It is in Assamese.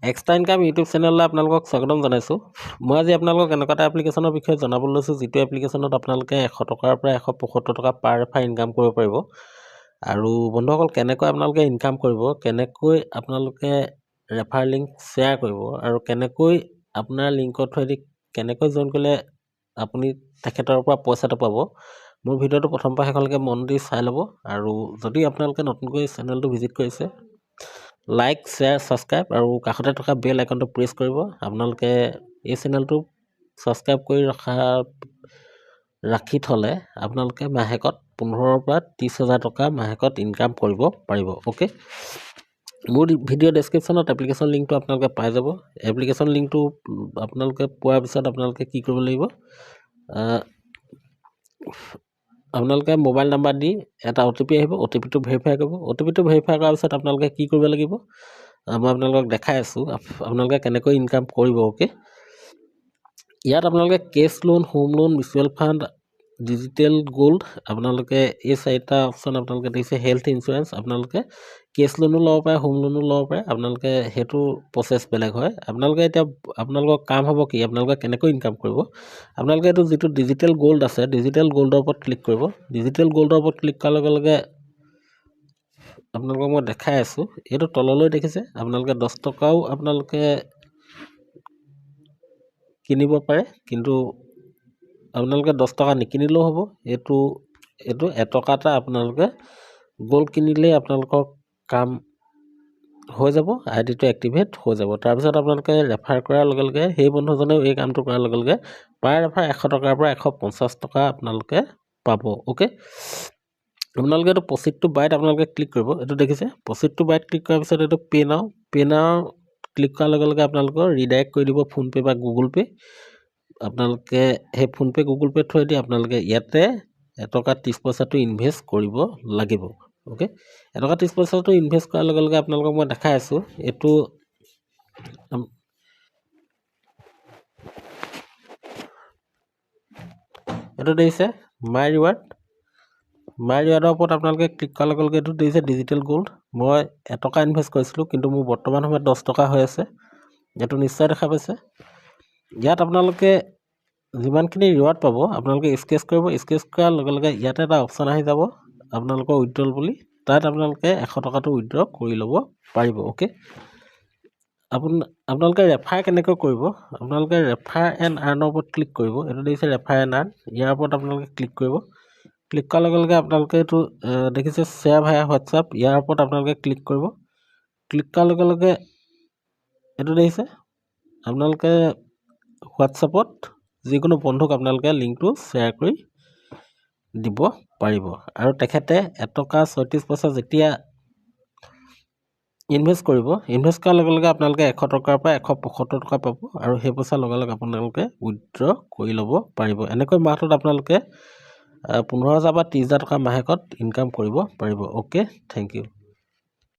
এক্সট্ৰা ইনকাম ইউটিউব চেনেললৈ আপোনালোকক স্বাগতম জনাইছোঁ। মই আজি আপোনালোকক এনেকুৱা এটা এপ্লিকেশ্যনৰ বিষয়ে জনাবলৈ লৈছোঁ, যিটো এপ্লিকেশ্যনত আপোনালোকে 100 টকাৰ পৰা 175 টকা পাৰ ৰেফাৰ ইনকাম কৰিব পাৰিব। আৰু বন্ধুসকল, কেনেকৈ আপোনালোকে ইনকাম কৰিব, কেনেকৈ আপোনালোকে ৰেফাৰ লিংক শ্বেয়াৰ কৰিব, আৰু কেনেকৈ আপোনাৰ লিংকৰ থ্ৰুৱেদি কেনেকৈ জইন কৰিলে আপুনি তেখেতৰ পৰা পইচাটো পাব, মোৰ ভিডিঅ'টো প্ৰথম পৰা শেষলৈকে মন দি চাই ল'ব। আৰু যদি আপোনালোকে নতুনকৈ চেনেলটো ভিজিট কৰিছে, লাইক, শ্বেয়াৰ, ছাবস্ক্ৰাইব আৰু কাষতে থকা বেল আইকনটো প্ৰেছ কৰিব। আপোনালোকে এই চেনেলটো ছাবস্ক্ৰাইব কৰি ৰাখি থ'লে আপোনালোকে মাহেকত 15,000 পৰা 30,000 টকা মাহেকত ইনকাম কৰিব পাৰিব। অ'কে, মোৰ ভিডিঅ' ডেছক্ৰিপশ্যনত এপ্লিকেশ্যন লিংকটো আপোনালোকে পাই যাব। এপ্লিকেশ্যন লিংকটো আপোনালোকে পোৱাৰ পিছত আপোনালোকে কি কৰিব লাগিব, আপোনালোকে মোবাইল নাম্বাৰ দি এটা OTP আহিব, OTPটো ভেৰিফাই কৰিব। OTPটো ভেৰিফাই কৰাৰ পিছত আপোনালোকে কি কৰিব লাগিব, মই আপোনালোকক দেখাই আছোঁ আপোনালোকে কেনেকৈ ইনকাম কৰিব। অ'কে, ইয়াত আপোনালোকে cash loan, home loan, mutual fund, digital gold, আপোনালোকে এই 4টা অপশ্যন আপোনালোকে দেখিছে। হেল্থ ইঞ্চুৰেঞ্চ, আপোনালোকে কেছ লোনো ল'ব পাৰে, হোম লোনো ল'ব পাৰে। আপোনালোকে সেইটো প্ৰচেছ বেলেগ হয়। আপোনালোকে এতিয়া আপোনালোকৰ কাম হ'ব কি, আপোনালোকে কেনেকৈ ইনকাম কৰিব, আপোনালোকে এইটো যিটো ডিজিটেল গোল্ড আছে, ডিজিটেল গোল্ডৰ ওপৰত ক্লিক কৰিব। ডিজিটেল গোল্ডৰ ওপৰত ক্লিক কৰাৰ লগে লগে আপোনালোকক মই দেখাই আছোঁ, এইটো তললৈ দেখিছে, আপোনালোকে 10 টকাও আপোনালোকে কিনিব পাৰে, কিন্তু আপোনালোকে 10 টকা নিকিনিলেও হ'ব। এইটো 1 টকা এটা আপোনালোকে গোল্ড কিনিলেই আপোনালোকৰ কাম হৈ যাব, আইডিটো এক্টিভেট হৈ যাব। তাৰপিছত আপোনালোকে ৰেফাৰ কৰাৰ লগে লগে সেই বন্ধুজনেও এই কামটো কৰাৰ লগে লগে পাৰ ৰেফাৰ 100 টকাৰ পৰা 150 টকা আপোনালোকে পাব। অ'কে, আপোনালোকে এইটো প্ৰচিড টু বাইত আপোনালোকে ক্লিক কৰিব। এইটো দেখিছে, প্ৰচিড টু বাইত ক্লিক কৰাৰ পিছত এইটো পে' নাও ক্লিক কৰাৰ লগে লগে আপোনালোকৰ ৰিডাইৰেক্ট কৰি দিব ফোনপে' বা গুগল পে'। আপোনালোকে সেই ফোনপে' গুগল পে' থ্ৰুৱেদি আপোনালোকে ইয়াতে 1 টকা 30 পইচাটো ইনভেষ্ট কৰিব লাগিব। অ'কে, 1 টকা 30 পইচাটো ইনভেষ্ট কৰাৰ লগে লগে আপোনালোকক মই দেখাই আছোঁ, এইটো দেখিছে মাই ৰিৱাৰ্ডৰ ওপৰত আপোনালোকে ক্লিক কৰাৰ লগে লগে এইটো দেখিছে ডিজিটেল গোল্ড। মই 1 টকা ইনভেষ্ট কৰিছিলোঁ, কিন্তু মোৰ বৰ্তমান সময়ত 10 টকা হৈ আছে। এইটো নিশ্চয় দেখা পাইছে। ইয়াত আপোনালোকে যিমানখিনি ৰিৱাৰ্ড পাব আপোনালোকে স্কেচ কৰিব। স্কেচ কৰাৰ লগে লগে ইয়াতে এটা অপশ্যন আহি যাব আপোনালোকৰ উইথড্ৰল বুলি, তাত আপোনালোকে 100 টকাটো উইথড্ৰ কৰি ল'ব পাৰিব। অ'কে, আপোনালোকে ৰেফাৰ কেনেকৈ কৰিব, আপোনালোকে ৰেফাৰ এণ্ড আৰ্ণৰ ওপৰত ক্লিক কৰিব। এইটো দেখিছে ৰেফাৰ এণ্ড আৰ্ণ, ইয়াৰ ওপৰত আপোনালোকে ক্লিক কৰিব। ক্লিক কৰাৰ লগে লগে আপোনালোকে এইটো দেখিছে শ্বেয়াৰ ভায়া হোৱাটছআপ, ইয়াৰ ওপৰত আপোনালোকে ক্লিক কৰিব। ক্লিক কৰাৰ লগে লগে এইটো দেখিছে আপোনালোকে হোৱাটছআপত যিকোনো বন্ধুক আপোনালোকে লিংকটো শ্বেয়াৰ কৰি দিব পাৰিব। আৰু তেখেতে 1 টকা 36 পইচা যেতিয়া ইনভেষ্ট কৰিব, ইনভেষ্ট কৰাৰ লগে লগে আপোনালোকে 100 টকাৰ পৰা 175 টকা পাব, আৰু সেই পইচাৰ লগে লগে আপোনালোকে উইথড্ৰ কৰি ল'ব পাৰিব। এনেকৈ মাহটোত আপোনালোকে 15,000 বা 30,000 টকা মাহেকত ইনকাম কৰিব পাৰিব। Okay, thank U.